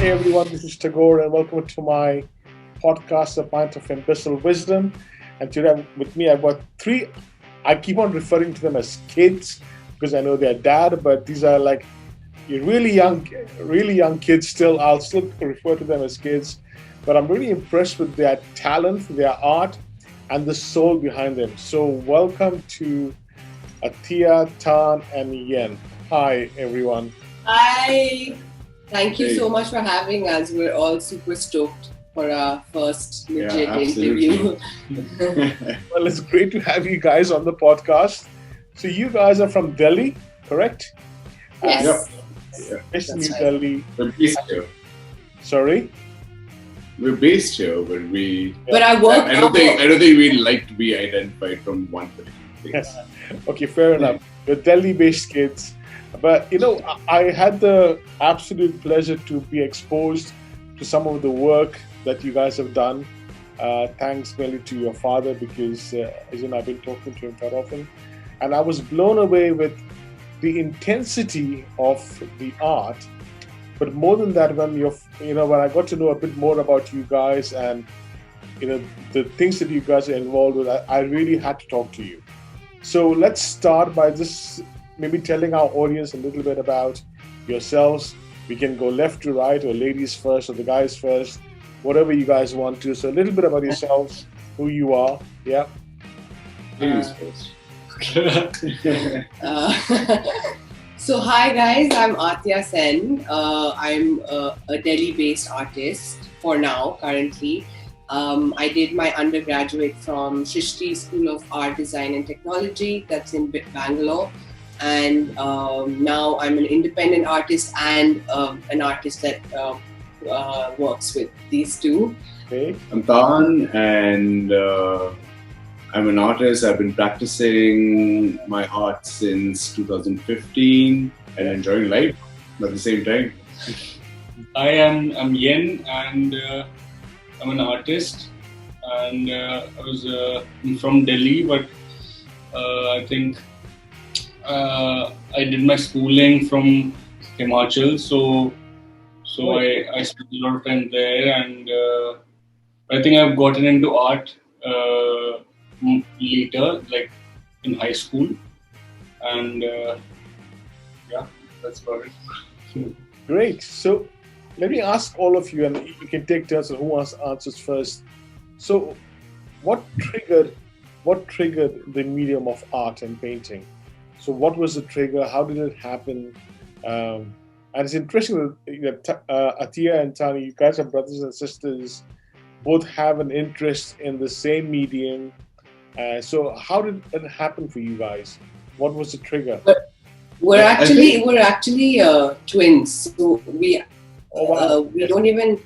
Hey everyone, this is Tagore and welcome to my podcast, A Pint of Imbecile Wisdom. And today with me, I've got three, I keep on referring to them as kids because I know they're dad, but these are like really young kids still. I'll still refer to them as kids, but I'm really impressed with their talent, their art, and the soul behind them. So welcome to Atia, Tan, and Yen. Hi everyone. Hi. Thank you so much for having us. We're all super stoked for our first legit interview. Well, it's great to have you guys on the podcast. So you guys are from Delhi, correct? Yes. Yes, New Delhi. We're based here. Sorry? We're based here, but we. But I work. I don't think we'd like to be identified from one particular place. Yes. Okay, fair enough. We're Delhi-based kids. But, I had the absolute pleasure to be exposed to some of the work that you guys have done. Thanks mainly to your father because, as you know, I've been talking to him quite often. And I was blown away with the intensity of the art. But more than that, when I got to know a bit more about you guys and, the things that you guys are involved with, I really had to talk to you. So let's start by just maybe telling our audience a little bit about yourselves. We can go left to right or ladies first or the guys first, whatever you guys want to. So a little bit about yourselves, who you are. Yeah. Ladies first. So hi guys, I'm Atia Sen. I'm a Delhi-based artist for now, currently. I did my undergraduate from Shrishti School of Art, Design and Technology, that's in Bangalore. And now I'm an independent artist and an artist that works with these two. Okay. I'm Tan and I'm an artist. I've been practicing my art since 2015 and enjoying life at the same time. I'm Yen and I'm an artist and I'm from Delhi, but I think I did my schooling from Himachal, so I spent a lot of time there, and I think I've gotten into art later, like in high school, and that's about it. Great. So let me ask all of you, and you can take turns on who wants to answer first. So what triggered the medium of art and painting? So what was the trigger? How did it happen? And it's interesting that Atia and Tani, you guys are brothers and sisters, both have an interest in the same medium. So how did it happen for you guys? What was the trigger? We're actually twins. So we don't even,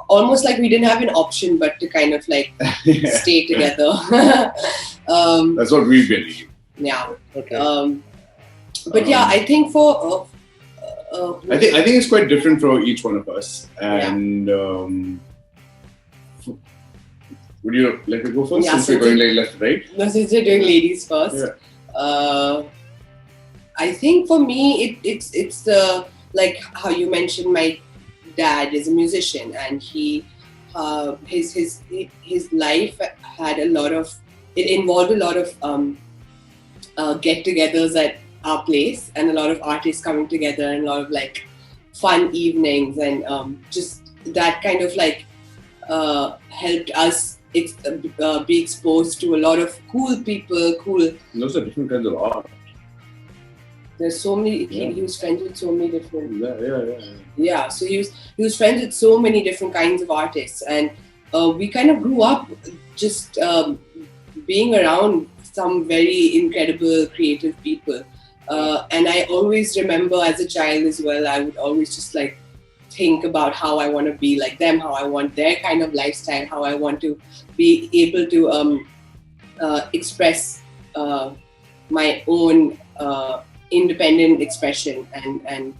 almost like we didn't have an option but to kind of like stay together. That's what we believe. Yeah. Okay. But yeah, I think for I think it's quite different for each one of us. And would you like to go first? Since we're going like left, right? No, since we're doing ladies first. Yeah. I think for me, it's the like how you mentioned. My dad is a musician, and he his life had a lot of. It involved a lot of get-togethers at our place and a lot of artists coming together and a lot of like fun evenings and just that kind of like helped us be exposed to a lot of cool people, Those are different kinds of art. There's so many, he was friends with so many different... Yeah. So he was friends with so many different kinds of artists, and we kind of grew up just being around some very incredible creative people. And I always remember as a child as well, I would always just like think about how I want to be like them, how I want their kind of lifestyle, how I want to be able to express my own independent expression. And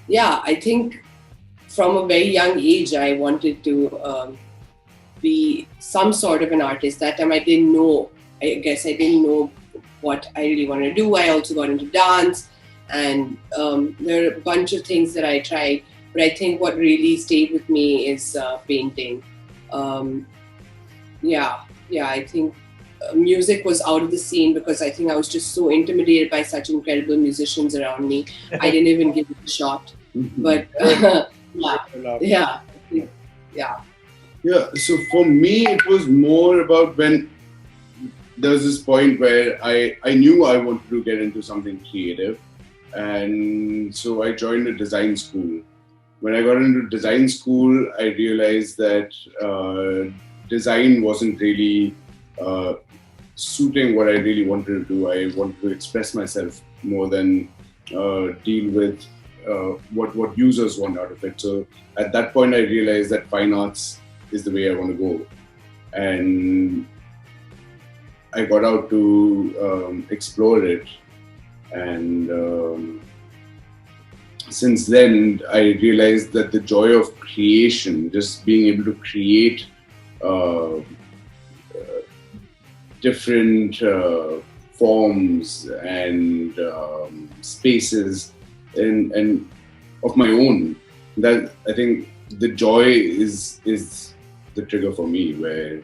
yeah, I think from a very young age, I wanted to be some sort of an artist. That time I didn't know what I really wanted to do. I also got into dance, and there are a bunch of things that I tried. But I think what really stayed with me is painting. Yeah, I think music was out of the scene because I think I was just so intimidated by such incredible musicians around me. I didn't even give it a shot. But yeah. So for me, it was more about when there was this point where I knew I wanted to get into something creative. And so I joined a design school. When I got into design school, I realized that design wasn't really suiting what I really wanted to do. I wanted to express myself more than deal with what users want out of it. So at that point, I realized that fine arts is the way I want to go. And I got out to explore it. And since then, I realized that the joy of creation, just being able to create different forms and spaces and of my own, that I think the joy is the trigger for me. Where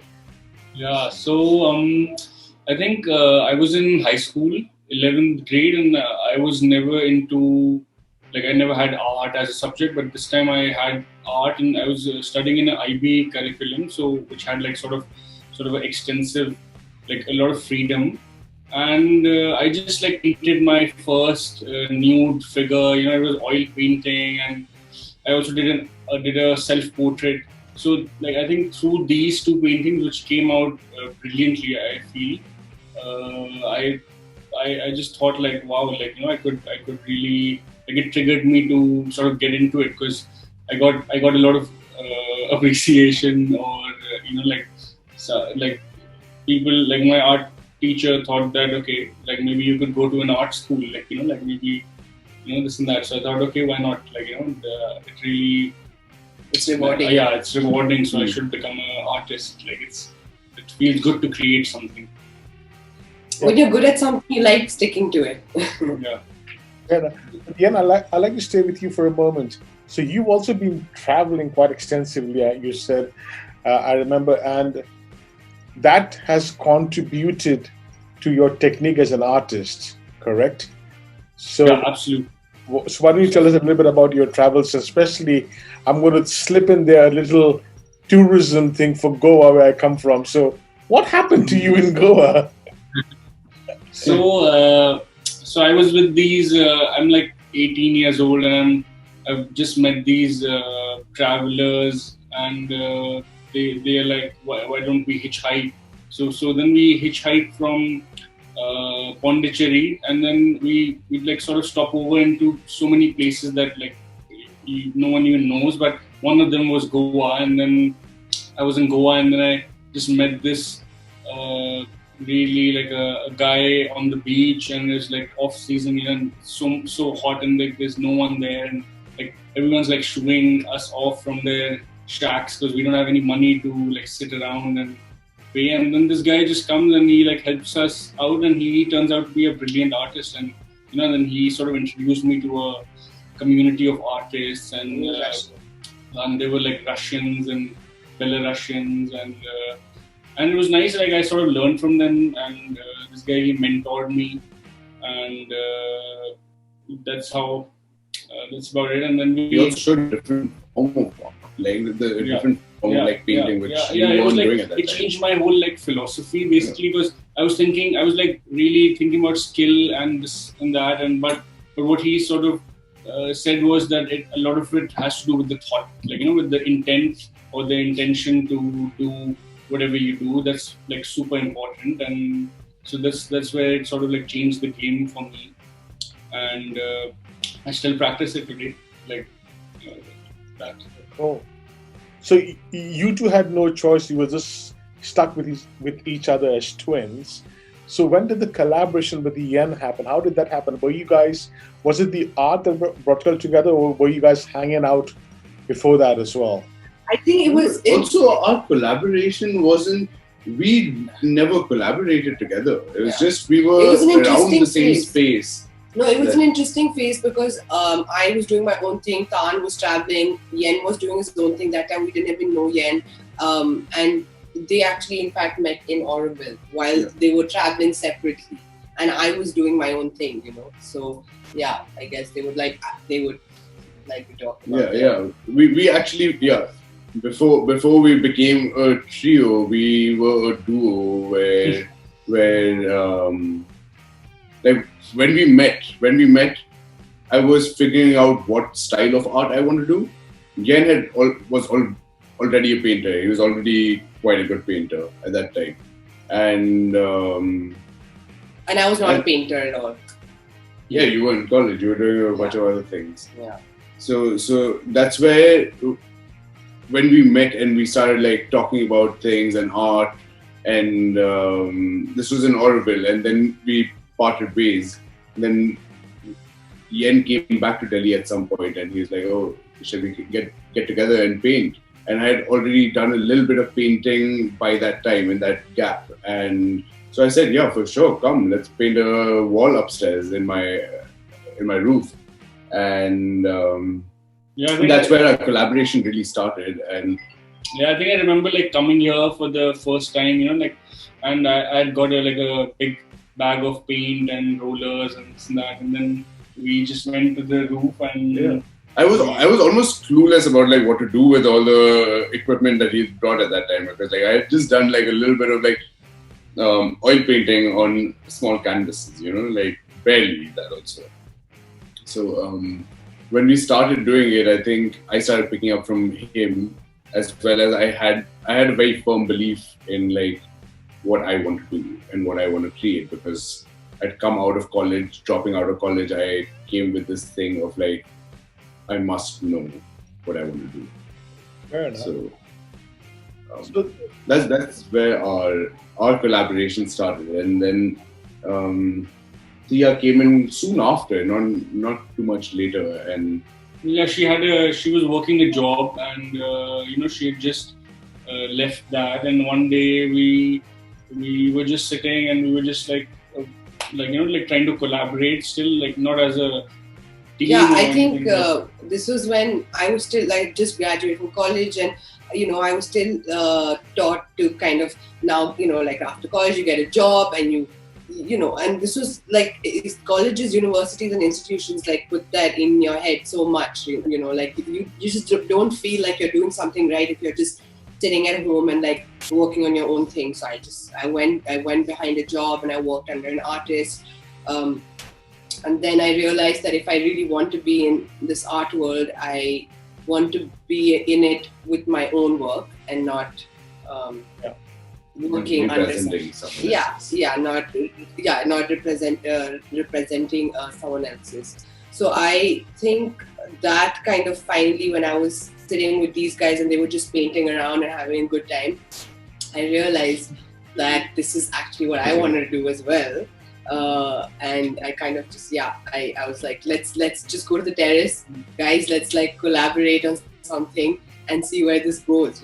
so I think I was in high school, 11th grade, and I was never into, like, I never had art as a subject, but this time I had art, and I was studying in an IB curriculum, so which had like sort of an extensive, like a lot of freedom. And I just like painted my first nude figure. It was oil painting, and I also did a self-portrait. So like I think through these two paintings, which came out brilliantly, I feel I just thought like, wow, like I could really, like, it triggered me to sort of get into it, because I got a lot of appreciation, or like people, like my art teacher thought that, okay, like maybe you could go to an art school, like like maybe this and that. So I thought, okay, why not? Like it really, it's rewarding. It's rewarding. So I should become an artist. Like it feels good to create something. When you're good at something, you like sticking to it. Yen, I like to stay with you for a moment. So you've also been traveling quite extensively, you said, I remember, and that has contributed to your technique as an artist, correct? So, yeah, absolutely. So why don't you tell us a little bit about your travels, especially, I'm going to slip in there a little tourism thing for Goa, where I come from. So what happened to you in Goa? So I was with these, I'm like 18 years old, and I've just met these travelers, and they're like, why don't we hitchhike? So then we hitchhiked from Pondicherry, and then we like sort of stop over into so many places that like no one even knows, but one of them was Goa. And then I was in Goa, and then I just met this really like a guy on the beach, and it's like off season, and so hot, and like there's no one there, and like everyone's like shooing us off from their shacks because we don't have any money to like sit around and pay. And then this guy just comes and he like helps us out, and he turns out to be a brilliant artist. And then he sort of introduced me to a community of artists, and they were like Russians and Belarusians, and it was nice. Like I sort of learned from them, and this guy, he mentored me, and that's about it. And then we also showed different form of art, like the different form of like painting, which you weren't doing at that time. It changed my whole like philosophy basically, because I was like really thinking about skill and this and that, but what he sort of said was that a lot of it has to do with the thought, like with the intent or the intention to do whatever you do. That's like super important, and so that's where it sort of like changed the game for me, and I still practice it today, like that. Oh, so you two had no choice; you were just stuck with each other as twins. So when did the collaboration with the Yen happen? How did that happen? Was it the art that brought you together, or were you guys hanging out before that as well? I think it was also our collaboration wasn't. We never collaborated together. It was just we were around the same space, No, it was an interesting phase because I was doing my own thing. Tan was traveling. Yen was doing his own thing. That time we didn't even know Yen. And they actually, in fact, met in Oroville while they were traveling separately. And I was doing my own thing, you know. So, yeah, I guess they would like to talk about it. We actually, before we became a trio, we were a duo where like when we met, I was figuring out what style of art I want to do. Yen was already a painter. He was already quite a good painter at that time, and I was not a painter at all. Yeah, you were in college. You were doing a bunch of other things. Yeah. So that's where when we met and we started like talking about things and art, and this was in Oroville, and then we parted ways. Then Yen came back to Delhi at some point, and he was like, "Oh, should we get together and paint?" And I had already done a little bit of painting by that time in that gap, and so I said, "Yeah, for sure, come, let's paint a wall upstairs in my roof." And that's where our collaboration really started. And I think I remember like coming here for the first time, you know, like, and I had got a big bag of paint and rollers and this and that, and then we just went to the roof and I was almost clueless about like what to do with all the equipment that he brought at that time, because like I had just done like a little bit of like oil painting on small canvases, you know, like barely that also. So when we started doing it, I think I started picking up from him, as well as I had a very firm belief in like what I want to do and what I want to create, because I'd come out of college, dropping out of college, I came with this thing of like, I must know what I want to do. Fair enough. So that's where our collaboration started, and then Atia came in soon after, not too much later, and she was working a job, and she had just left that, and one day we were just sitting and we were just like trying to collaborate still, like not as a team. Yeah, I think this was when I was still like just graduated from college, and I was still taught to kind of now, like after college you get a job and and this was like colleges, universities and institutions like put that in your head so much, like you just don't feel like you're doing something right if you're just sitting at home and like working on your own thing. So I went behind a job and I worked under an artist, and then I realized that if I really want to be in this art world, I want to be in it with my own work and not working under someone not representing someone else's. So I think that kind of finally, when I was sitting with these guys and they were just painting around and having a good time, I realized that this is actually what I wanted to do as well. And I kind of just I was like, let's just go to the terrace, guys, let's like collaborate on something and see where this goes,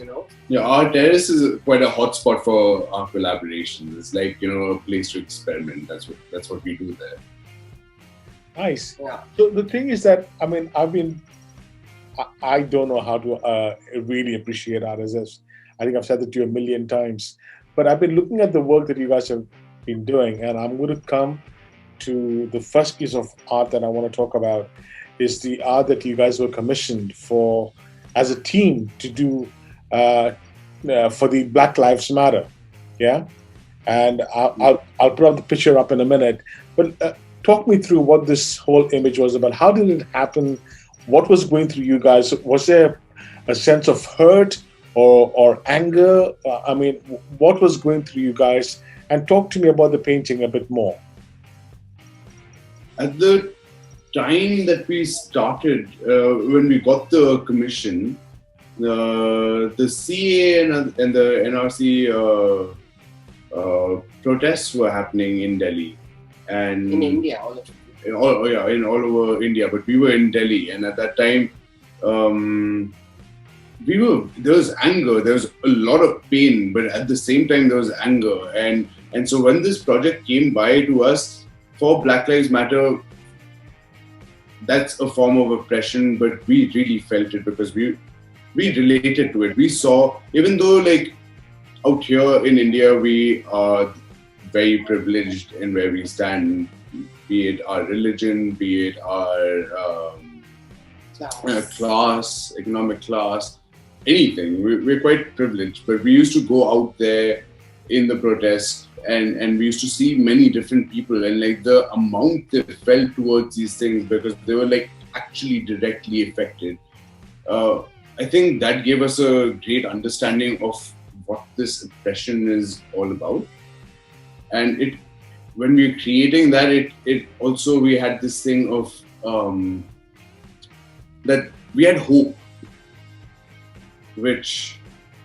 Yeah, our terrace is quite a hot spot for our collaborations. It's like, a place to experiment. That's what we do there. Nice. Yeah. So the thing is that, I mean, I don't know how to really appreciate artists. I think I've said it to you a million times, but I've been looking at the work that you guys have been doing, and I'm going to come to the first piece of art that I want to talk about is the art that you guys were commissioned for as a team to do for the Black Lives Matter, yeah. And I'll put up the picture up in a minute, but talk me through what this whole image was about. How did it happen? What was going through you guys? Was there a sense of hurt or anger? I mean, what was going through you guys? And talk to me about the painting a bit more. At the time that we started, when we got the commission, the CA and the NRC protests were happening in Delhi, and in India, in all over India. But we were in Delhi, and at that time, there was anger. There was a lot of pain, but at the same time, there was anger. And so when this project came by to us for Black Lives Matter, that's a form of oppression, but we really felt it because we related to it. We saw, even though like out here in India, we are very privileged in where we stand, be it our religion, be it our class, economic class, anything. We're quite privileged, but we used to go out there in the protests and we used to see many different people, and like the amount they felt towards these things because they were like actually directly affected. I think that gave us a great understanding of what this oppression is all about. And when we were creating that, it also, we had this thing of that we had hope, which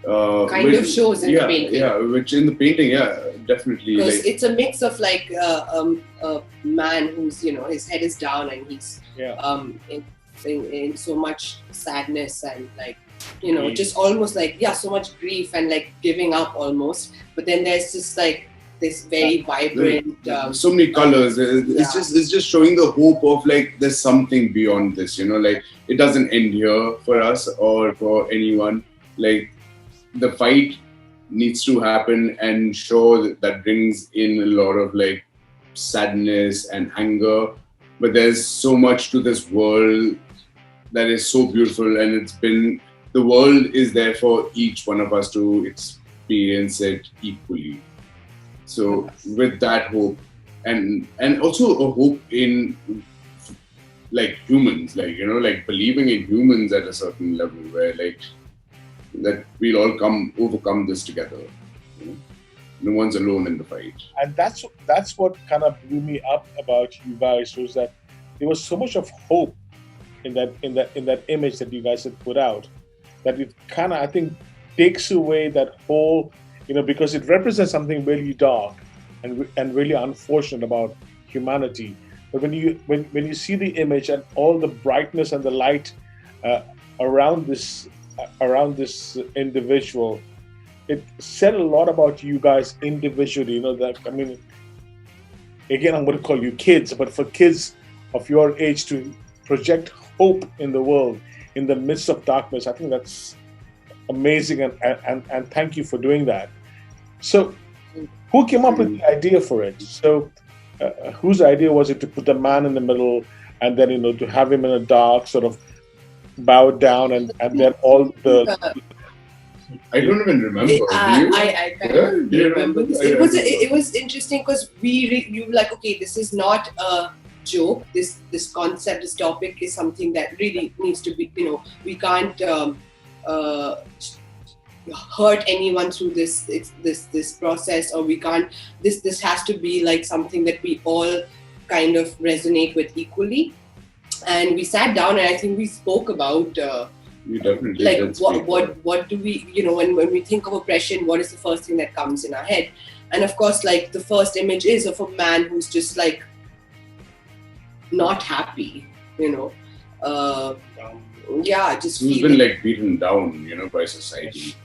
kind of shows in the painting. Yeah, which in the painting, yeah, definitely. Because like, it's a mix of like a man who's, you know, his head is down and he's in so much sadness and like, you know, just almost like, so much grief and like giving up almost. But then there's just like this very vibrant, so many colors. It's just showing the hope of like there's something beyond this, you know, like it doesn't end here for us or for anyone. Like the fight needs to happen, and sure that brings in a lot of like sadness and anger, but there's so much to this world that is so beautiful, and the world is there for each one of us to experience it equally. So with that hope, and also a hope in like humans, like, you know, like believing in humans at a certain level where like that we'll all overcome this together. You know? No one's alone in the fight. And that's what kind of blew me up about you guys, was that there was so much of hope in that image that you guys had put out, that it kind of, I think, takes away that whole, you know, because it represents something really dark and really unfortunate about humanity. But when you see the image and all the brightness and the light around this individual, it said a lot about you guys individually. You know, that, I mean, again, I'm going to call you kids, but for kids of your age to project hope in the world in the midst of darkness, I think that's amazing, and thank you for doing that. So who came up with the idea for it? So whose idea was it to put the man in the middle and then, you know, to have him in a dark, sort of bowed down, and then all the... I don't even remember. I kind of remember this. It was interesting because you were like, okay, this is not a joke. This concept, this topic is something that really needs to be, you know, we can't hurt anyone through this process, or we can't. This has to be like something that we all kind of resonate with equally. And we sat down and I think we spoke about like what do we, you know, when we think of oppression, what is the first thing that comes in our head? And of course, like the first image is of a man who's just like not happy, you know, just who's been like beaten down, you know, by society.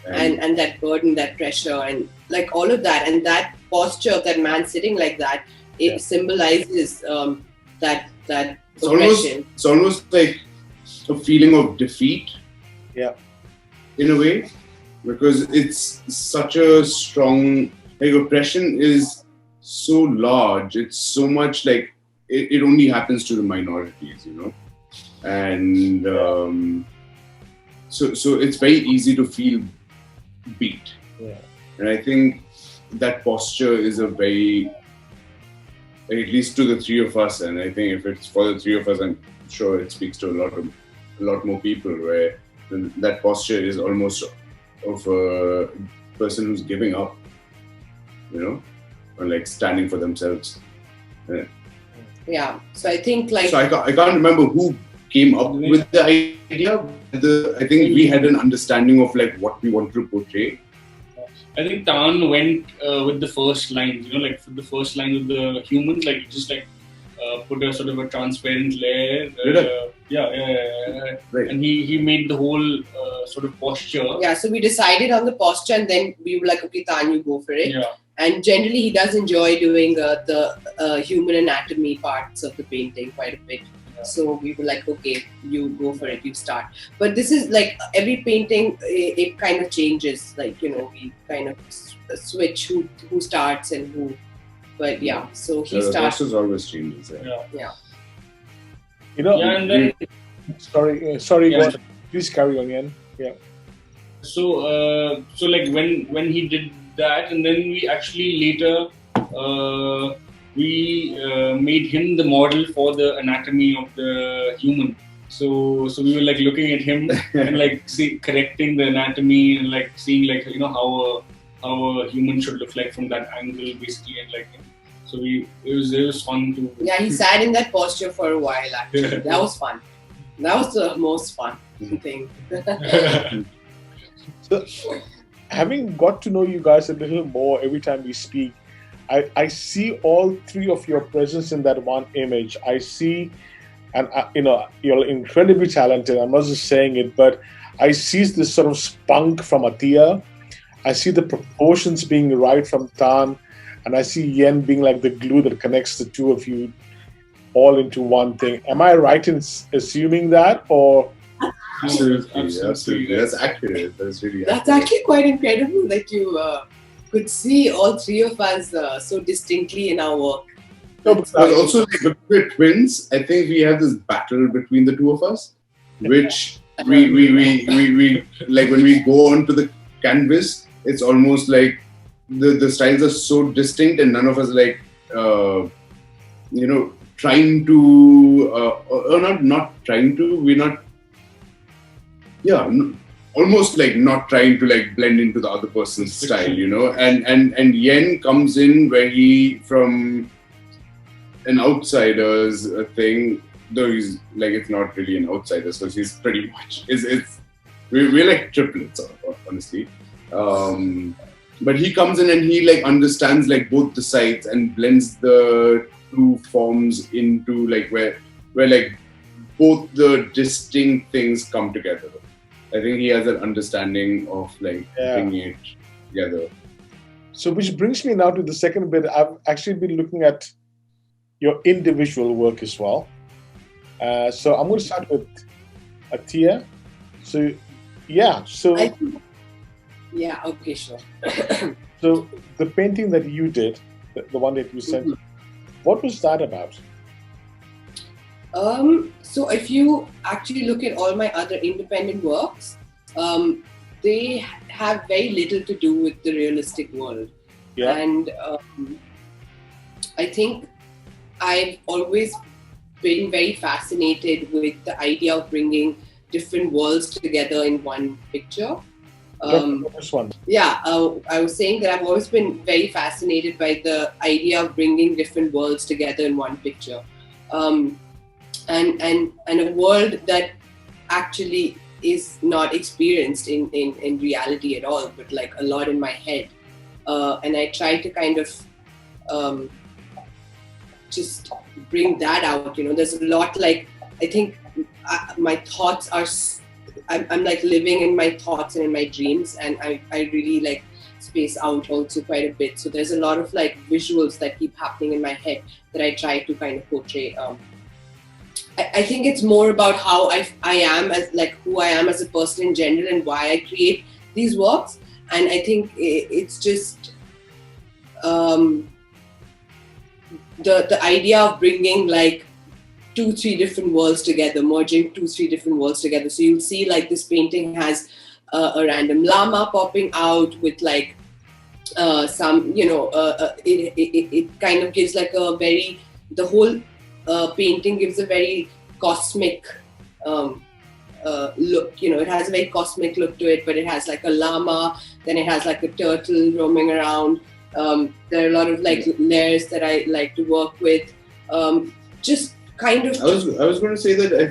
And that burden, that pressure, and like all of that, and that posture of that man sitting like that, it symbolizes that oppression. It's almost like a feeling of defeat, in a way, because it's such a strong, like, oppression is so large. It's so much like it only happens to the minorities, you know, and so it's very easy to feel beat. And I think that posture is a very, at least to the three of us, and I think if it's for the three of us, I'm sure it speaks to a lot more people, where that posture is almost of a person who's giving up, you know, or like standing for themselves. So I think like... So I can't remember who came up with the idea. I think we had an understanding of like what we wanted to portray. I think Tan went with the first lines, you know, like for the first line with the humans, like just like put a sort of a transparent layer. Right. And he made the whole sort of posture. Yeah, so we decided on the posture, and then we were like, okay, Tan, you go for it. Yeah. And generally, he does enjoy doing the human anatomy parts of the painting quite a bit. Yeah. So we were like, okay, you go for it, you start. But this is like every painting, it kind of changes. Like, you know, we kind of switch who starts and who. But yeah, so he The starts. process always changes. Yeah. You know, Yeah, and then sorry, Yeah. go on. Please carry on, Yen. Yeah. so like when he did that, and then we actually later we made him the model for the anatomy of the human. So we were like looking at him and like correcting the anatomy and like seeing like, you know, how a human should look like from that angle basically, and like, so it was fun to. Yeah, he sat in that posture for a while actually. That was fun. That was the most fun thing. So, having got to know you guys a little more every time we speak, I see all three of your presence in that one image. I see, and you know, you're incredibly talented. I'm not just saying it, but I see this sort of spunk from Atia. I see the proportions being right from Tan, and I see Yen being like the glue that connects the two of you all into one thing. Am I right in assuming that, or? Absolutely. That's accurate. That's really That's accurate. actually quite incredible that you could see all three of us so distinctly in our work. No, but But also, like, because we're twins, I think we have this battle between the two of us, which we like when we go onto the canvas, it's almost like the styles are so distinct, and none of us like you know, trying to or not trying to. We're not. Yeah, almost like not trying to like blend into the other person's style, you know. And Yen comes in where he, from an outsider's thing, though he's like, it's not really an outsider, so he's pretty much we're like triplets, honestly. But he comes in and he like understands like both the sides and blends the two forms into like where like both the distinct things come together. I think he has an understanding of like bringing it together. So, which brings me now to the second bit. I've actually been looking at your individual work as well. So I'm going to start with Atia. So, yeah. So, Yeah. Okay. Sure. so the painting that you did, the one that you sent, what was that about? So if you actually look at all my other independent works, they have very little to do with the realistic world. Yeah. And I think I've always been very fascinated with the idea of bringing different worlds together in one picture. This one. Yeah, I was saying that I've always been very fascinated by the idea of bringing different worlds together in one picture. And a world that actually is not experienced in reality at all, but like a lot in my head. And I try to kind of just bring that out. You know, there's a lot like, I think my thoughts are, I'm like living in my thoughts and in my dreams, and I really like space out also quite a bit. So there's a lot of like visuals that keep happening in my head that I try to kind of portray. I think it's more about how I am as like who I am as a person in general and why I create these works. And I think it's just the idea of bringing like 2-3 different worlds together, merging 2-3 different worlds together. So you'll see like this painting has a random llama popping out with like some, you know, it kind of gives like a very, the whole painting gives a very cosmic look. You know, it has a very cosmic look to it, but it has like a llama, then it has like a turtle roaming around. There are a lot of like layers that I like to work with. Just kind of. I was going to say that I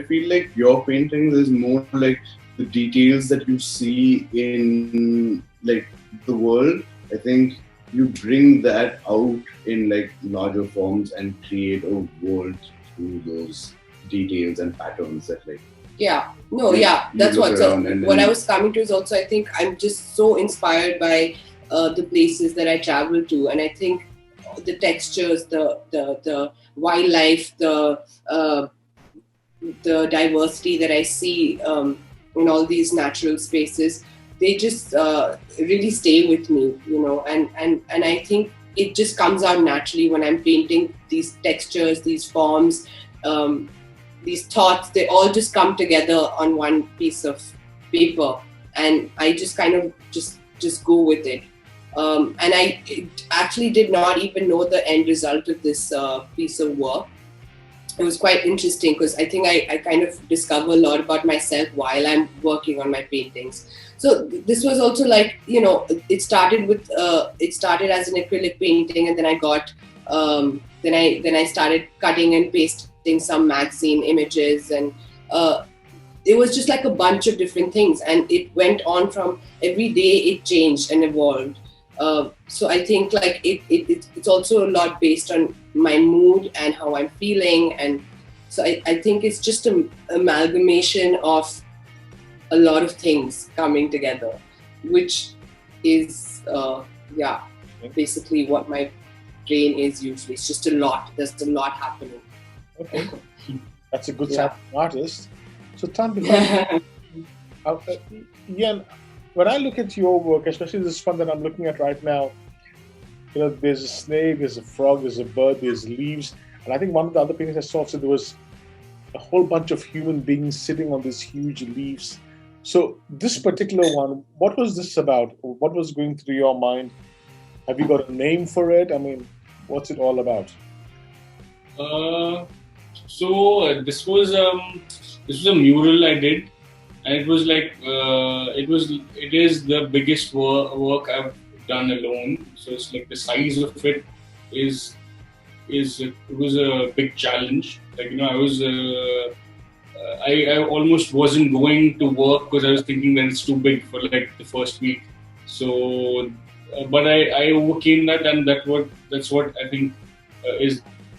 feel like your paintings is more like the details that you see in like the world. I think you bring that out in like larger forms and create a world through those details and patterns that like Yeah. No, You- yeah, you that's look what. So around and what then- I was coming to is also, I think I'm just so inspired by the places that I travel to, and I think the textures, the wildlife, the diversity that I see in all these natural spaces, they just really stay with me, you know, and I think it just comes out naturally when I'm painting these textures, these forms. These thoughts, they all just come together on one piece of paper, and I just kind of just go with it. And I actually did not even know the end result of this piece of work. It was quite interesting because I think I kind of discover a lot about myself while I'm working on my paintings. So this was also like, you know, it started as an acrylic painting, and then I got then I started cutting and pasting some magazine images, and it was just like a bunch of different things, and it went on from every day. It changed and evolved. So I think like it's also a lot based on my mood and how I'm feeling, and so I think it's just an amalgamation of a lot of things coming together, which is basically what my brain is usually. It's just a lot. There's a lot happening. Okay, that's a good sign Yeah. of an artist. So, Tan, because Ian, when I look at your work, especially this one that I'm looking at right now, you know, there's a snake, there's a frog, there's a bird, there's leaves, and I think one of the other paintings I saw, so there was a whole bunch of human beings sitting on these huge leaves. So, this particular one, what was this about? What was going through your mind? Have you got a name for it? I mean, what's it all about? This was a mural I did, and it was like it is the biggest work I've done alone. So it's like the size of it it was a big challenge. Like, you know, I almost wasn't going to work because I was thinking that it's too big for like the first week. So, but I overcame that, and that's what I think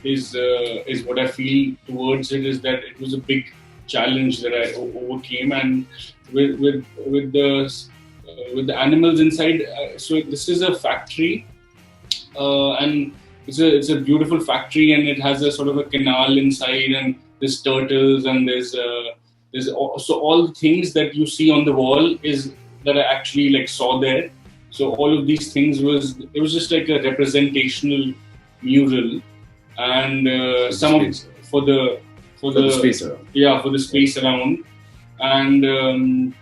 is what I feel towards it, is that it was a big challenge that I overcame, and with the animals inside. So this is a factory, and it's a beautiful factory, and it has a sort of a canal inside, and there's turtles, and there's also all the things that you see on the wall is that I actually like saw there. So all of these things was just like a representational mural, and for the space around. Yeah, for the space around, and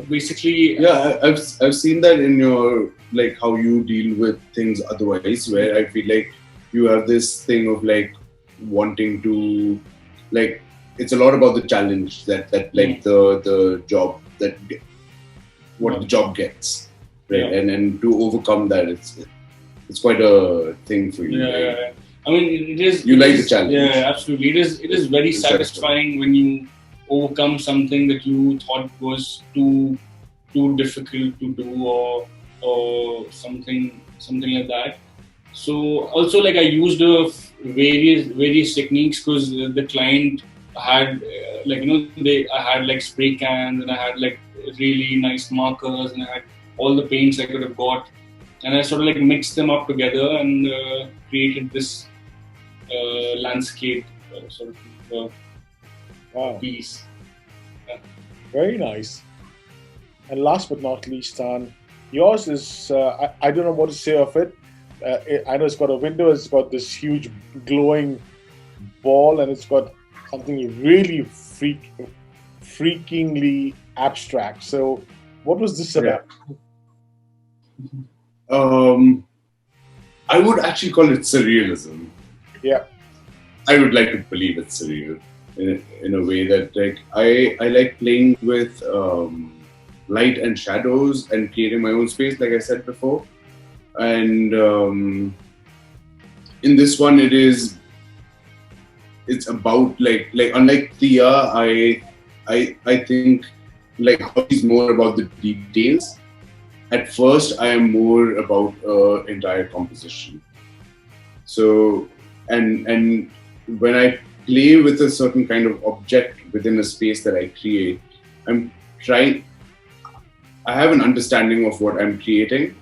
basically, Yeah, I've seen that in your, like, how you deal with things otherwise, where I feel like you have this thing of like wanting to, like, it's a lot about the challenge that like the job that what the job gets, right? Yeah. And to overcome that, it's quite a thing for you. Yeah, right? yeah, yeah. I mean, it is. You it like is- the challenge. Yeah, absolutely. It is very It's satisfying when you overcome something that you thought was too difficult to do, or something like that. So also, like, I used various techniques because the client had I had like spray cans, and I had like really nice markers, and I had all the paints I could have got, and I sort of like mixed them up together and created this landscape sort of Wow, piece. very nice. And last but not least, Tan, yours is, I don't know what to say of it. I know it's got a window, it's got this huge glowing ball, and it's got something really freakingly abstract. So, what was this about? I would actually call it surrealism. Yeah. I would like to believe it's surreal in a way that, like, I like playing with light and shadows and creating my own space, like I said before. And in this one, it's about like unlike Tia, I think like she's more about the details. At first, I am more about entire composition. So and when I play with a certain kind of object within a space that I create, I'm trying. I have an understanding of what I'm creating,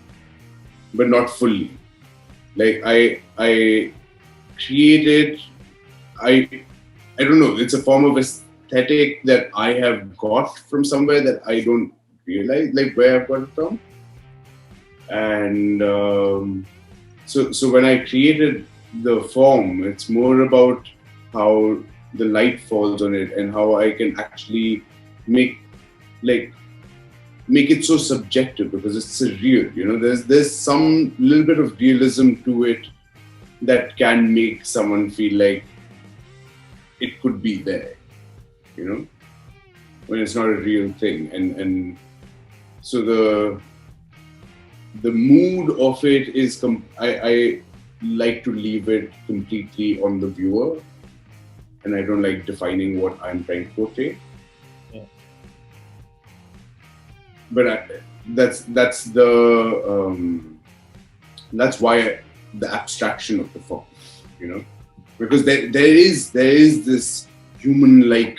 but not fully. Like I created. I don't know. It's a form of aesthetic that I have got from somewhere that I don't realize, like where I've got it from. And so when I created the form, it's more about how the light falls on it and how I can actually make it so subjective, because it's surreal. You know, there's some little bit of realism to it that can make someone feel like it could be there, you know, when it's not a real thing. And so the mood of it is, I like to leave it completely on the viewer, and I don't like defining what I'm trying to portray. Yeah. But that's why the abstraction of the form, you know, because there is this human-like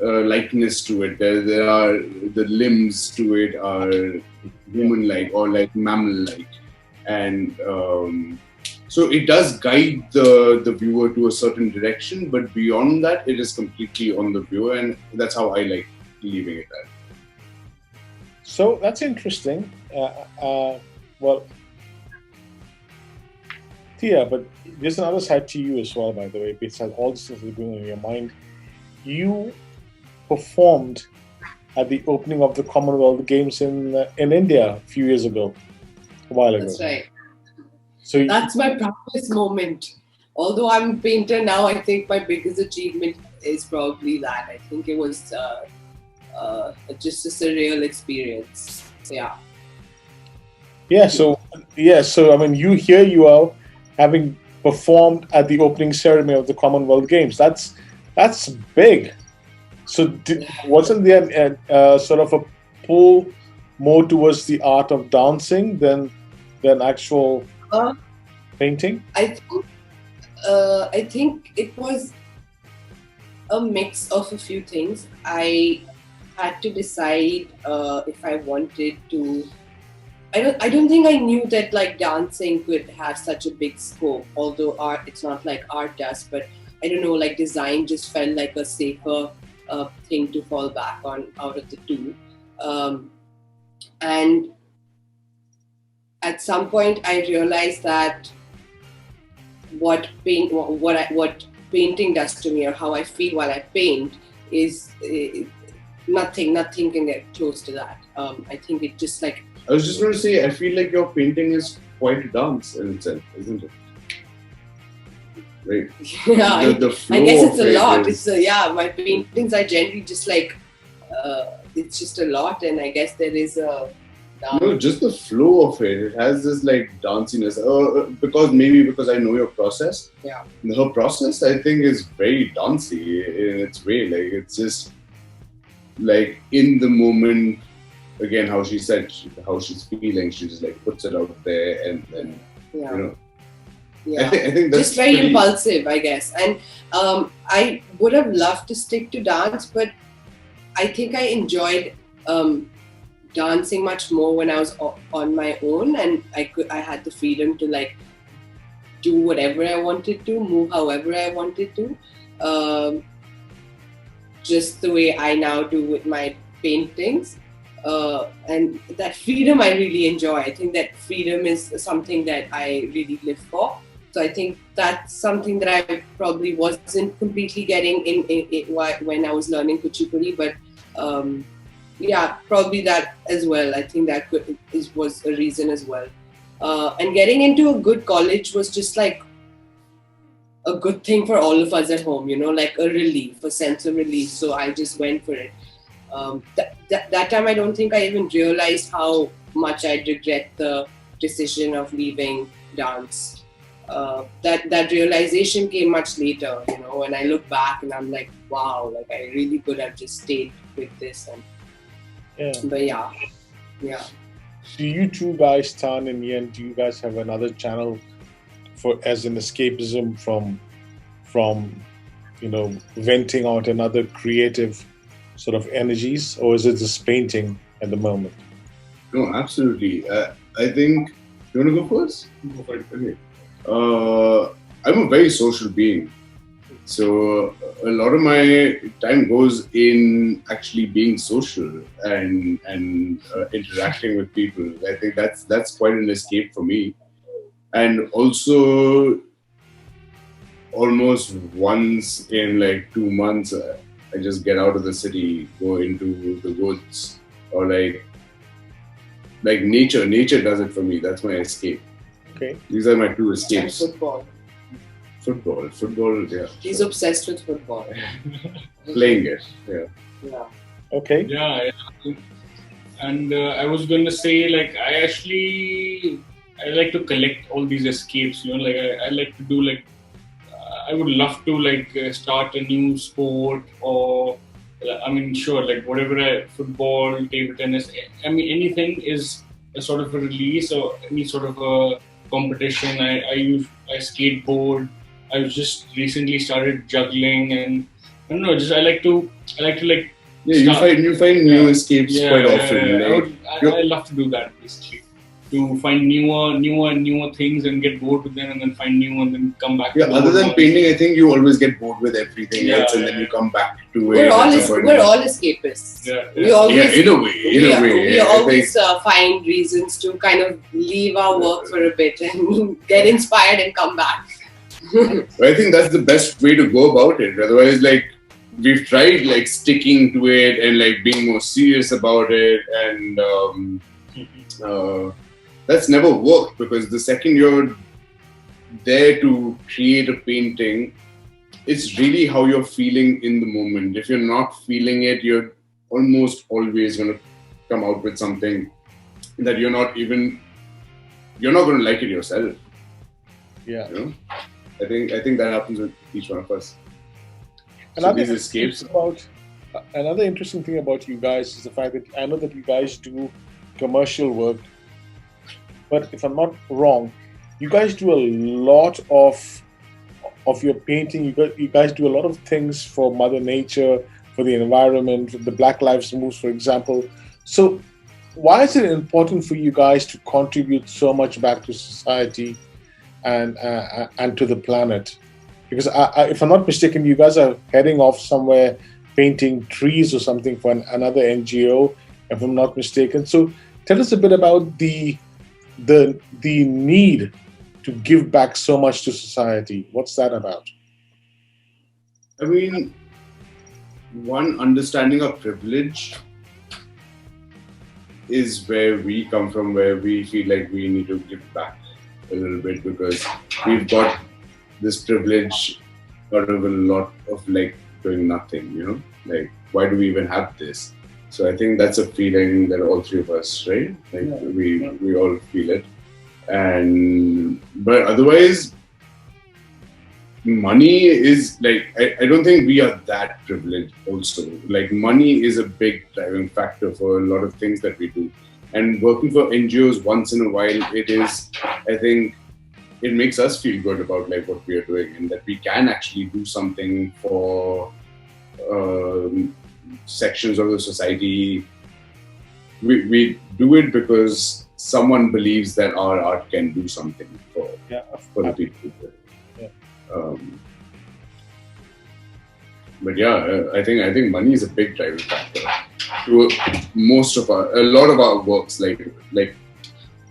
likeness to it. There are the limbs to it are human-like or like mammal-like, and so it does guide the viewer to a certain direction. But beyond that, it is completely on the viewer, and that's how I like leaving it at. So that's interesting. Well, Tia, but there's another side to you as well, by the way, besides all this things that are going on in your mind. You performed at the opening of the Commonwealth Games in India a few years ago, a while ago. That's right. So that's my proudest moment. Although I'm a painter now, I think my biggest achievement is probably that. I think it was just a surreal experience. Yeah. Yeah. So I mean, you are having performed at the opening ceremony of the Commonwealth Games. That's big. So wasn't there sort of a pull more towards the art of dancing than actual painting? I think it was a mix of a few things. I had to decide if I wanted to. I don't think I knew that like dancing could have such a big scope. Although it's not like art does, but I don't know. Like design just felt like a safer thing to fall back on out of the two. And at some point, I realized that what painting does to me, or how I feel while I paint, is nothing can get close to that. I think it just like. I was just going to say, I feel like your painting is quite a dance in itself, isn't it? Right. Yeah, the flow I guess it's a lot. Is... my paintings are generally just like it's just a lot, and I guess there is a. No, just the flow of it. It has this like danciness. Because I know your process. Yeah. Her process, I think, is very dancey in its way. Like it's just like in the moment. Again, how she said how she's feeling, she just like puts it out there, and then you know. Yeah. I think that's just very impulsive, I guess. And I would have loved to stick to dance, but I think I enjoyed dancing much more when I was on my own, and I had the freedom to like do whatever I wanted to, move however I wanted to, just the way I now do with my paintings. And that freedom I really enjoy. I think that freedom is something that I really live for. So I think that's something that I probably wasn't completely getting in when I was learning Kuchipudi, but probably that as well. I think that was a reason as well. And getting into a good college was just like a good thing for all of us at home, like a relief, a sense of relief. So I just went for it. That time I don't think I even realized how much I regret the decision of leaving dance. That realization came much later, when I look back and I'm like, wow, like I really could have just stayed with this. But yeah. Do you two guys, Tan and Yen, do you guys have another channel as an escapism from venting out another creative sort of energies, or is it just painting at the moment? No, absolutely. I think, you want to go first? Go for it. Okay. I'm a very social being. So a lot of my time goes in actually being social and interacting with people. I think that's quite an escape for me. And also, almost once in like 2 months, I just get out of the city, go into the woods, or like nature. Nature does it for me. That's my escape. Okay. These are my two escapes. And football. Football, yeah. He's obsessed with football. Playing it, yeah. Yeah. Okay. Yeah. And I was going to say, like, I like to collect all these escapes, like I like to do, like, I would love to, like, start a new sport, or, I mean, sure, like, whatever, football, table tennis, I mean, anything is a sort of a release, or any sort of a competition. I skateboard. I just recently started juggling, and I don't know, I like to like. Yeah, you find new escapes quite often. I love to do that, basically. To find newer things and get bored with them, and then find new and then come back. Yeah, other than painting, I think you always get bored with everything else, and then you come back to it. We're all escapists. Yeah. We always, in a way. We always find reasons to kind of leave our work for a bit and get inspired and come back. I think that's the best way to go about it. Otherwise, like, we've tried like sticking to it and like being more serious about it, and that's never worked, because the second you're there to create a painting, it's really how you're feeling in the moment. If you're not feeling it, you're almost always going to come out with something that you're not going to like it yourself. Yeah. I think that happens with each one of us. Another interesting thing about you guys is the fact that I know that you guys do commercial work, but if I'm not wrong, you guys do a lot of your painting. You guys do a lot of things for Mother Nature, for the environment, the Black Lives Move, for example. So why is it important for you guys to contribute so much back to society and to the planet? Because if I'm not mistaken, you guys are heading off somewhere painting trees or something for another NGO, if I'm not mistaken. So tell us a bit about the need to give back so much to society. What's that about? I mean, one, understanding of privilege is where we come from, where we feel like we need to give back a little bit, because we've got this privilege out of a lot of like doing nothing, like, why do we even have this? So I think that's a feeling that all three of us, right? Like, we all feel it. But otherwise, money is like, I don't think we are that privileged also. Like, money is a big driving factor for a lot of things that we do. And working for NGOs once in a while, I think it makes us feel good about like what we are doing, and that we can actually do something for sections of the society. We do it because someone believes that our art can do something for the people. Yeah. But yeah, I think money is a big driving factor to a lot of our works. Like.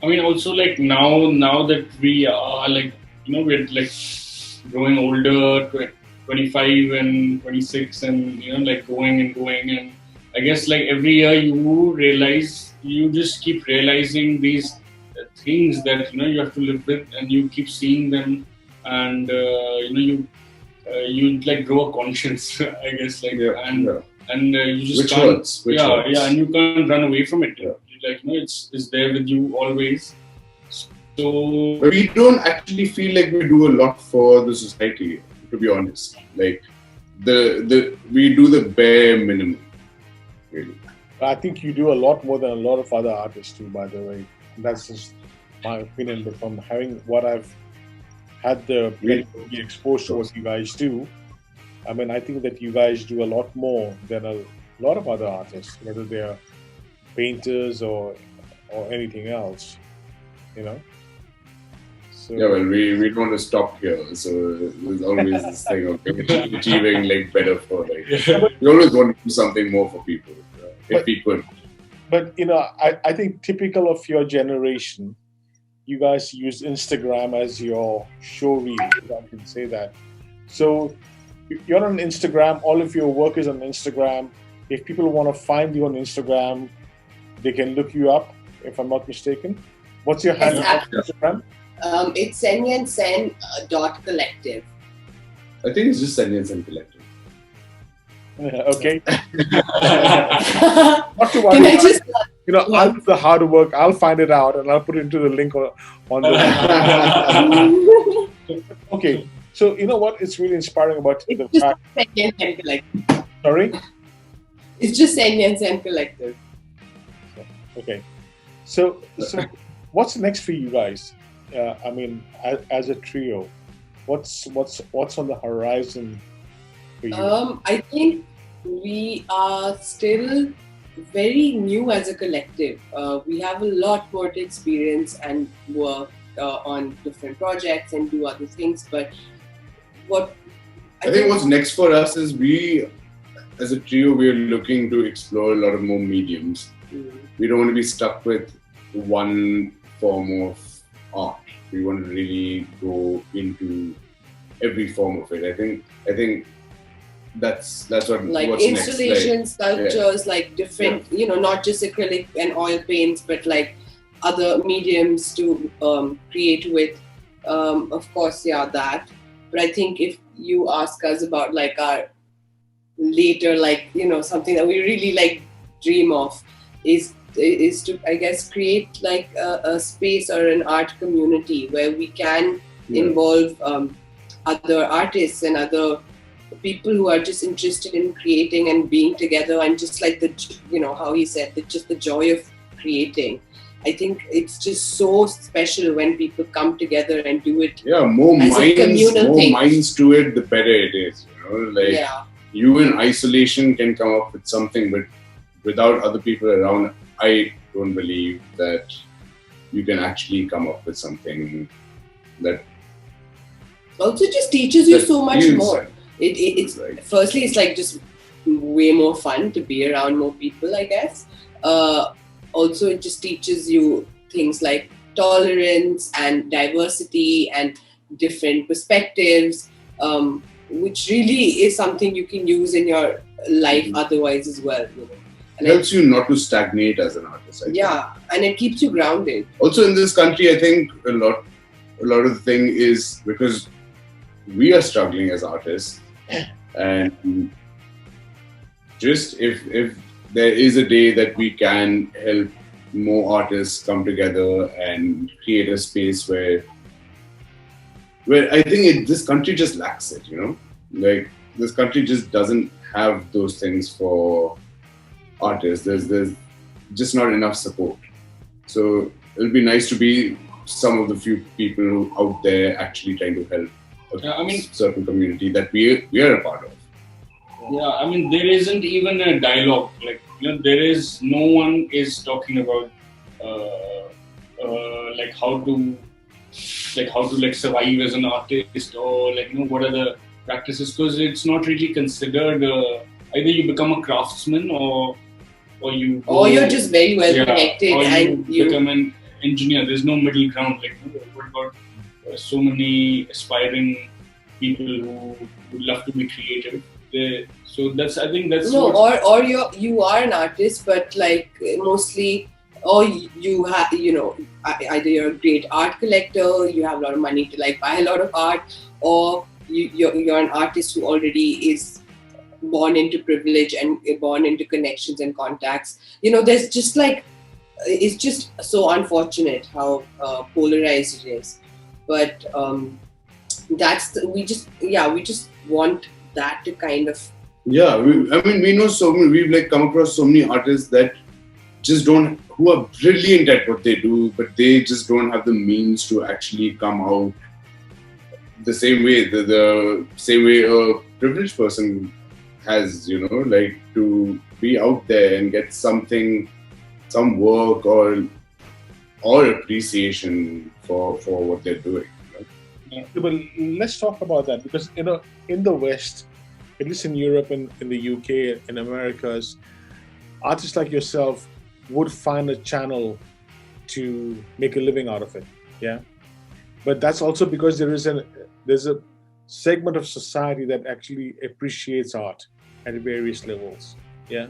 I mean, also, like, now that we are, like, we're like growing older, 25 and 26, and like going, and I guess like every year you just keep realizing these things that you have to live with, and you keep seeing them, and you like grow a conscience, I guess, like, and you just can't, and you can't run away from it. Like, it's there with you always. So we don't actually feel like we do a lot for the society, to be honest. Like, we do the bare minimum, really. I think you do a lot more than a lot of other artists too, by the way. That's just my opinion. But from having what I've had the pleasure to be exposed to what you guys do, I mean, I think that you guys do a lot more than a lot of other artists, whether they're painters or anything else, you know. So Yeah, well, we don't want to stop here. So there's always this thing of achieving like better for like. We always want to do something more for people if we could. but you know, I think typical of your generation, you guys use Instagram as your show reel, if I can say that. So you're on Instagram, all of your work is on Instagram. If people want to find you on Instagram, they can look you up, if I'm not mistaken. What's your handle on Instagram? It's senyansen.collective. I think it's just Senyansen Collective. Okay. Not to worry. Can I just? You know, I'll do the hard work. I'll find it out and I'll put it into the link on the. Okay. So you know what? It's really inspiring about It's the just fact. Senyansen Collective. Sorry. It's just Senyansen Collective. Okay. So what's next for you guys? I mean, as a trio, what's on the horizon for you? I think we are still very new as a collective. We have a lot more to experience and work on different projects and do other things. But what I think what's next for us is we, as a trio, we are looking to explore a lot of more mediums. We don't want to be stuck with one form of art. We want to really go into every form of it. I think that's what like what's installations, next. sculptures, like different, not just acrylic and oil paints, but like other mediums to create with. Of course, that. But I think if you ask us about like our later, like something that we really like dream of is to, I guess, create like a space or an art community where we can involve other artists and other people who are just interested in creating and being together, and just like how he said, just the joy of creating. I think it's just so special when people come together and do it. Yeah, more thing. minds to it, the better it is. You in isolation can come up with something, but without other people around, I don't believe that you can actually come up with something that also just teaches you so much more. Right. It's right. Firstly, it's like just way more fun to be around more people, I guess. Also, it just teaches you things like tolerance and diversity and different perspectives, which really is something you can use in your life otherwise as well. And it helps you not to stagnate as an artist. I think. And it keeps you grounded. Also, in this country, I think a lot of the thing is because we are struggling as artists, and just if there is a day that we can help more artists come together and create a space where I think this country just lacks it, like this country just doesn't have those things for artists. There's just not enough support. So it'll be nice to be some of the few people out there actually trying to help a certain community that we are a part of. Yeah, I mean, there isn't even a dialogue. Like, there is no one is talking about like how to survive as an artist, or what are the practices, because it's not really considered. Either you become a craftsman or you're just very well connected, or and you become an engineer. There's no middle ground. What about so many aspiring people who would love to be creative? So I think that's or you are an artist, but like mostly, or you have either you're a great art collector, you have a lot of money to like buy a lot of art, or you're an artist who already is born into privilege and born into connections and contacts. There's just like, it's just so unfortunate how polarized it is. But we just want that to kind of we know so many. We've come across so many artists that who are brilliant at what they do, but they just don't have the means to actually come out the same way, the same way a privileged person has, like to be out there and get something, some work or appreciation for what they're doing. But let's talk about that, because in the West, at least in Europe and in the UK and Americas, artists like yourself would find a channel to make a living out of it. Yeah. But that's also because there's a segment of society that actually appreciates art at various levels. Yeah.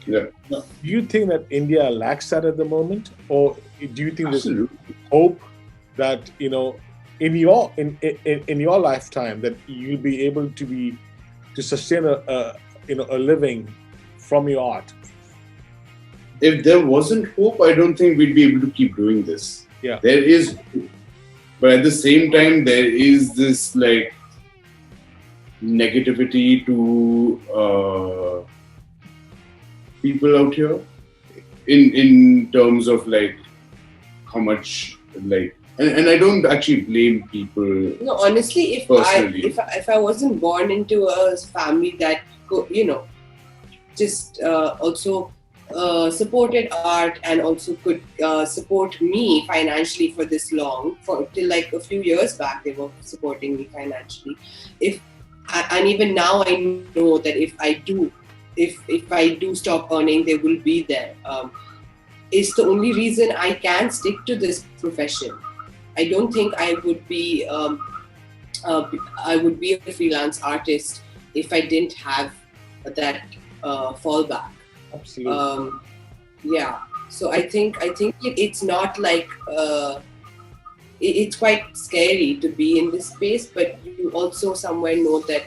Yeah. Do you think that India lacks that at the moment, or do you think Absolutely. there's hope that in your lifetime that you'll be able to sustain a living from your art? If there wasn't hope, I don't think we'd be able to keep doing this. Yeah. There is hope. But at the same time, there is this like negativity to people out here in terms of like how much like, and I don't actually blame people. No, honestly, if I wasn't born into a family that just also supported art and also could support me financially for this long, till like a few years back they were supporting me financially. And even now I know that if I do stop earning, they will be there. It's the only reason I can stick to this profession. I don't think I would be a freelance artist if I didn't have that fallback. Absolutely. Yeah. So I think it's not like it's quite scary to be in this space, but you also somewhere know that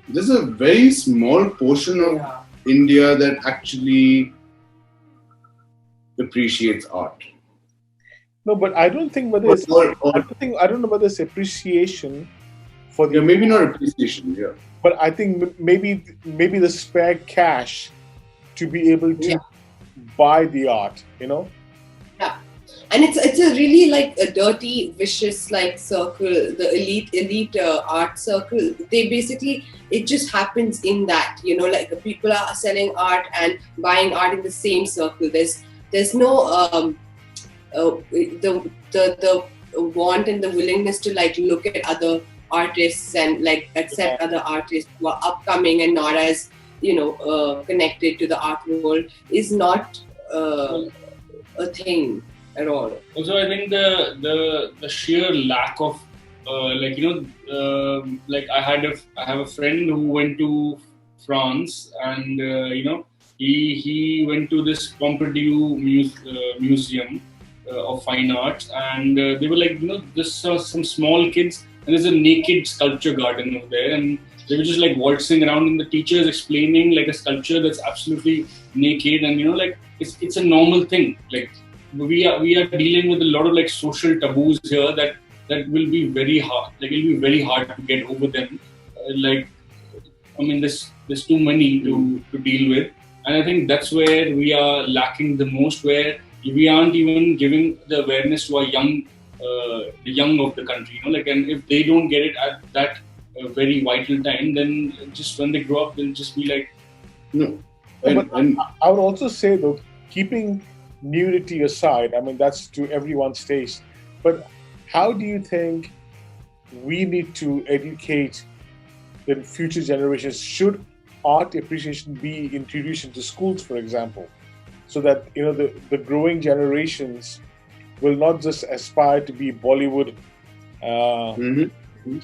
there's a very small portion of India that actually appreciates art. No, but I don't think whether it's I don't know whether it's appreciation for the maybe not appreciation, but I think maybe the spare cash to be able to buy the art, Yeah. And it's a really like a dirty, vicious like circle, the elite art circle. They basically, it just happens in that, like people are selling art and buying art in the same circle. There's no the want and the willingness to like look at other artists and like accept other artists who are upcoming and not as connected to the art world is not a thing at all. Also, I think the sheer lack of like I have a friend who went to France and he went to this Pompidou museum of fine arts, and they were like there's some small kids and there's a naked sculpture garden over there, and they were just like waltzing around, and the teacher is explaining like a sculpture that's absolutely naked, and like it's a normal thing. Like we are dealing with a lot of like social taboos here that will be very hard. Like it'll be very hard to get over them. There's too many to deal with, and I think that's where we are lacking the most. Where we aren't even giving the awareness to our the young of the country. And if they don't get it at that very vital time, then just when they grow up, they'll just be like, no. And I would also say though, keeping nudity aside, that's to everyone's taste. But how do you think we need to educate the future generations? Should art appreciation be introduced into schools, for example, so that the growing generations will not just aspire to be Bollywood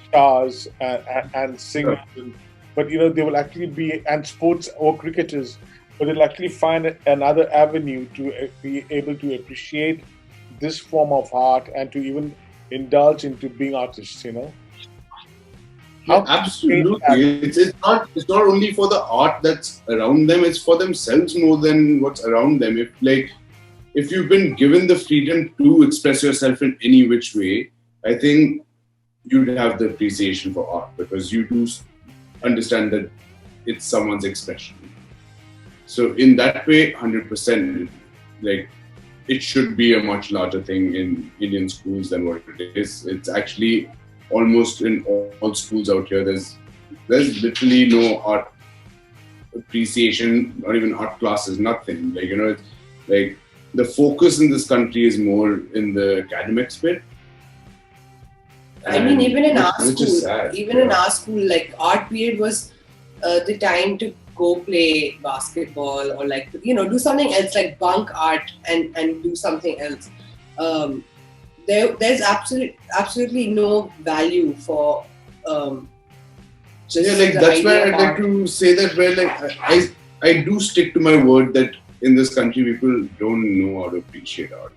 stars and singers, but they will actually be, and sports or cricketers, but they'll actually find another avenue to be able to appreciate this form of art and to even indulge into being artists. Absolutely. It's not only for the art that's around them, it's for themselves more than what's around them. If you've been given the freedom to express yourself in any which way, I think you'd have the appreciation for art, because you do understand that it's someone's expression. So in that way, 100%, like it should be a much larger thing in Indian schools than what it is. It's actually almost in all schools out here. There's literally no art appreciation or even art classes, nothing. Like, it's like the focus in this country is more in the academics bit. I mean, even in our school, like art period was the time to go play basketball or like, do something else, like bunk art and do something else. There's absolutely no value for just that's why I'd like to say that I do stick to my word that in this country people don't know how to appreciate art.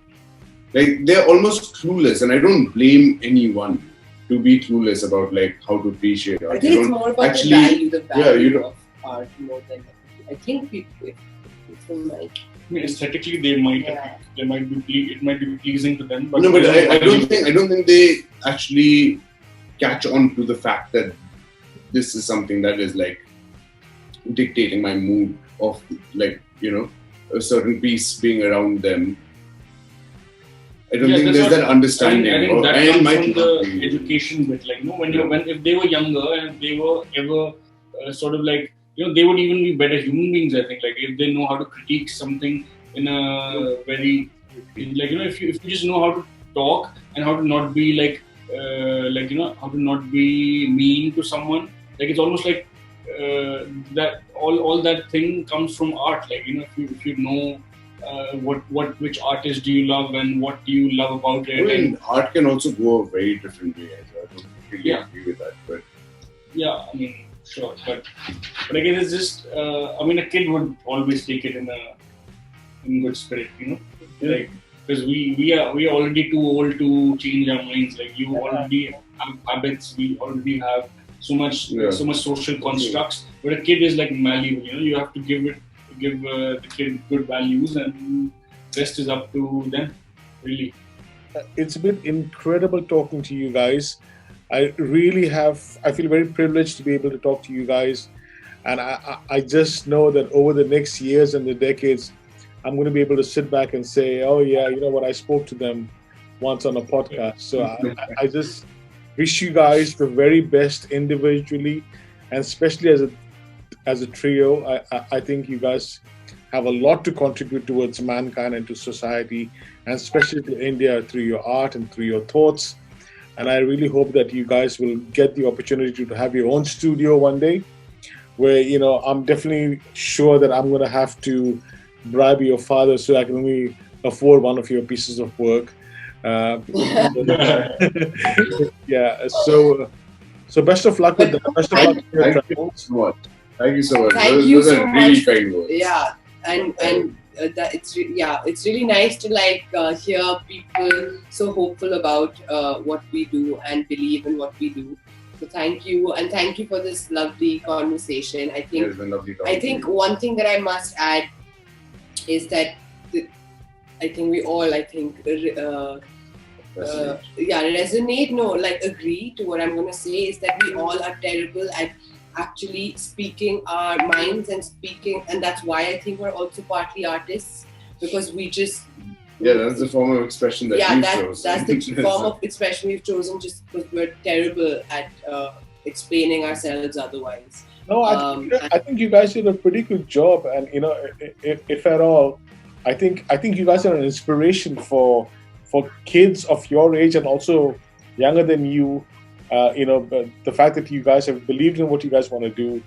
Like, they're almost clueless, and I don't blame anyone to be clueless about like how to appreciate art. I think it's more about the value of art more than I think people might. I mean, aesthetically, it might be pleasing to them. But no, but I don't think they actually catch on to the fact that this is something that is like dictating my mood of like, a certain piece being around them. I don't think there's that understanding. I think that comes from the education bit. Like, if they were younger and if they were ever sort of like, they would even be better human beings. I think, like, if they know how to critique something in a very, like, if you just know how to talk and how to not be like, how to not be mean to someone. Like, it's almost like that all that thing comes from art. Like, if you know which artist do you love and what do you love about it. And art can also go a very different way. I don't really agree with that, but yeah, I mean, sure, but again, it's just a kid would always take it in good spirit, like, because we are already too old to change our minds. Like, you already have habits, we already have so much social constructs, but a kid is like malleable. You have to give the kid good values, and the rest is up to them, really. It's been incredible talking to you guys. I feel very privileged to be able to talk to you guys, and I just know that over the next years and the decades, I'm going to be able to sit back and say, oh yeah, you know what, I spoke to them once on a podcast. So I just wish you guys the very best individually, and especially as a trio. I think you guys have a lot to contribute towards mankind and to society, and especially to India through your art and through your thoughts. And I really hope that you guys will get the opportunity to have your own studio one day, where, I'm definitely sure that I'm going to have to bribe your father so I can only afford one of your pieces of work. Yeah. So best of luck with that. Best of luck with your travels. Thank you so much. Those are really kind words. Yeah, and it's really nice to hear people so hopeful about what we do and believe in what we do. So thank you, and thank you for this lovely conversation. I think it's been lovely talking I think one thing that I must add is that I think we all resonate. No, like agree to what I'm going to say is that we all are terrible at actually speaking our minds and that's why I think we're also partly artists, because we just that's the form of expression that we've chosen. That's the form of expression we've chosen, just because we're terrible at explaining ourselves otherwise. No, I think you guys did a pretty good job, and if at all, I think you guys are an inspiration for kids of your age and also younger than you. The fact that you guys have believed in what you guys want to do.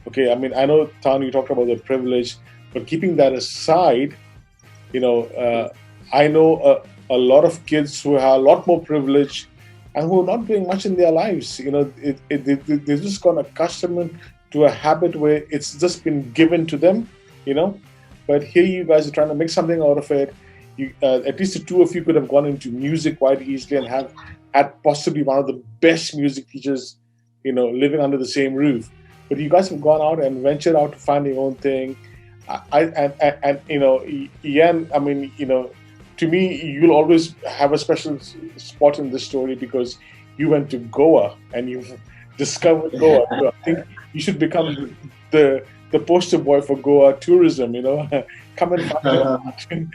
Okay, I mean, I know, Tan, you talked about the privilege, but keeping that aside, I know a lot of kids who have a lot more privilege and who are not doing much in their lives. They've just gone accustomed to a habit where it's just been given to them, But here you guys are trying to make something out of it. At least the two of you could have gone into music quite easily and have had possibly one of the best music teachers, living under the same roof. But you guys have gone out and ventured out to find your own thing. Ian, I mean, to me, you'll always have a special spot in this story because you went to Goa and you've discovered Goa. So I think you should become the poster boy for Goa tourism. Come and find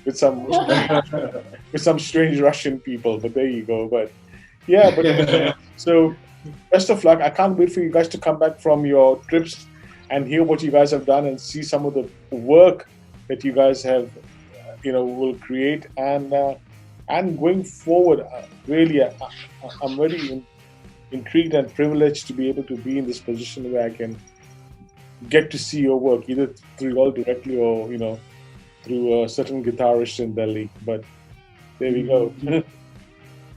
with some strange Russian people. But there you go. But Yeah, but so best of luck. I can't wait for you guys to come back from your trips and hear what you guys have done and see some of the work that you guys have, will create. And going forward, really, I'm very intrigued and privileged to be able to be in this position where I can get to see your work, either through you all directly or through a certain guitarist in Delhi. But there we go.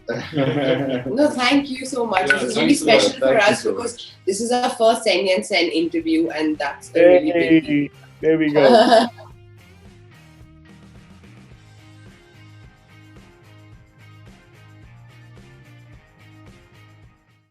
No, thank you so much. Yeah, This is really special for Thank you us so because much. this is our first Sen and Sen interview, and that's a really big Hey, there we go.